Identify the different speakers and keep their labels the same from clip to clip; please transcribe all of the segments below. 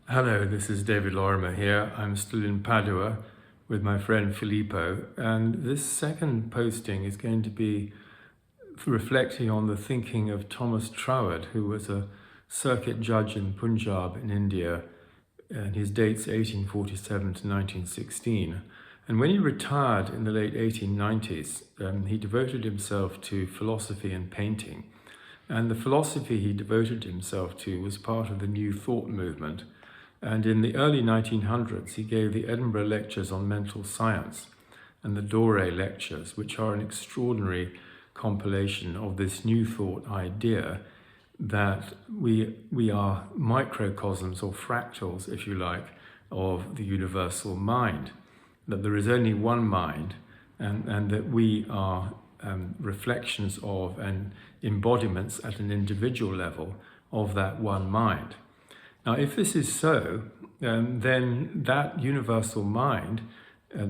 Speaker 1: Hello, this is David Lorimer here. I'm still in Padua with my friend Filippo, and this second posting is going to be reflecting on the thinking of Thomas Troward, who was a circuit judge in Punjab in India, and his date's 1847 to 1916. And when he retired in the late 1890s, he devoted himself to philosophy and painting. And the philosophy he devoted himself to was part of the New Thought movement. And in the early 1900s, he gave the Edinburgh Lectures on Mental Science and the Dore Lectures, which are an extraordinary compilation of this New Thought idea that we are microcosms or fractals, if you like, of the universal mind, that there is only one mind and that we are reflections of and embodiments at an individual level of that one mind. Now, if this is so, then that universal mind,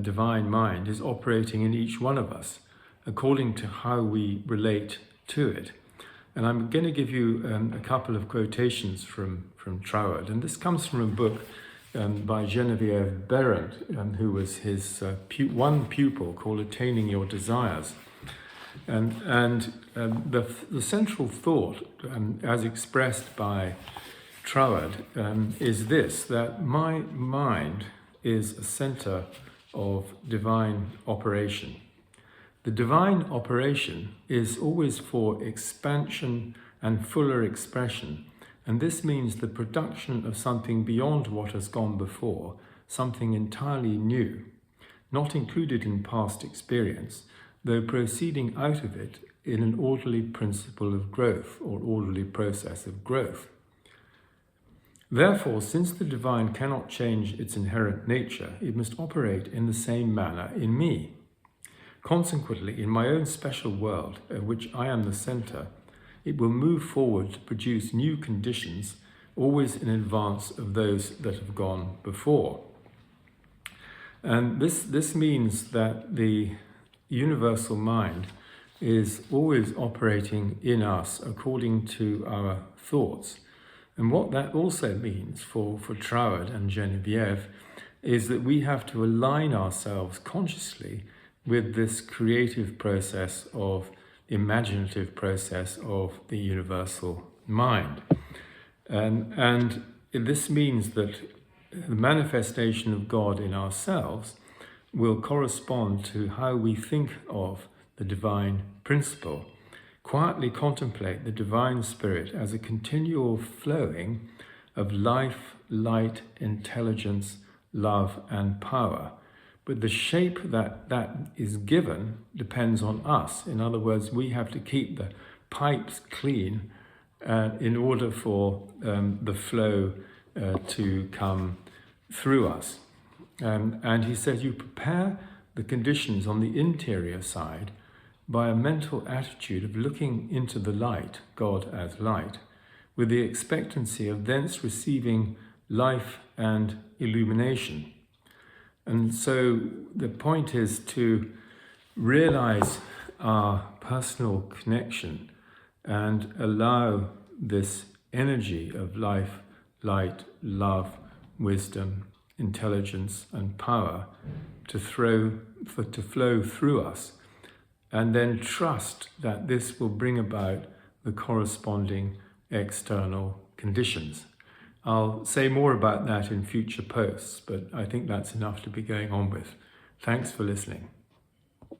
Speaker 1: divine mind, is operating in each one of us according to how we relate to it. And I'm going to give you a couple of quotations from Troward. And this comes from a book by Geneviève Behrend, who was his one pupil, called Attaining Your Desires. And the central thought, as expressed by Troward, is this, that my mind is a center of divine operation. The divine operation is always for expansion and fuller expression, and this means the production of something beyond what has gone before, something entirely new, not included in past experience, though proceeding out of it in an orderly principle of growth or orderly process of growth. Therefore, since the divine cannot change its inherent nature, it must operate in the same manner in me. Consequently, in my own special world, of which I am the center, it will move forward to produce new conditions, always in advance of those that have gone before. And this means that the universal mind is always operating in us according to our thoughts. And what that also means for Troward and Geneviève is that we have to align ourselves consciously with this creative process of imaginative process of the universal mind. And this means that the manifestation of God in ourselves will correspond to how we think of the divine principle. Quietly contemplate the divine spirit as a continual flowing of life, light, intelligence, love, and power. But the shape that is given depends on us. In other words, we have to keep the pipes clean in order for the flow to come through us. And he says, you prepare the conditions on the interior side by a mental attitude of looking into the light, God as light, with the expectancy of thence receiving life and illumination. And so the point is to realize our personal connection and allow this energy of life, light, love, wisdom, intelligence, and power to flow through us, and then trust that this will bring about the corresponding external conditions. I'll say more about that in future posts, but I think that's enough to be going on with. Thanks for listening.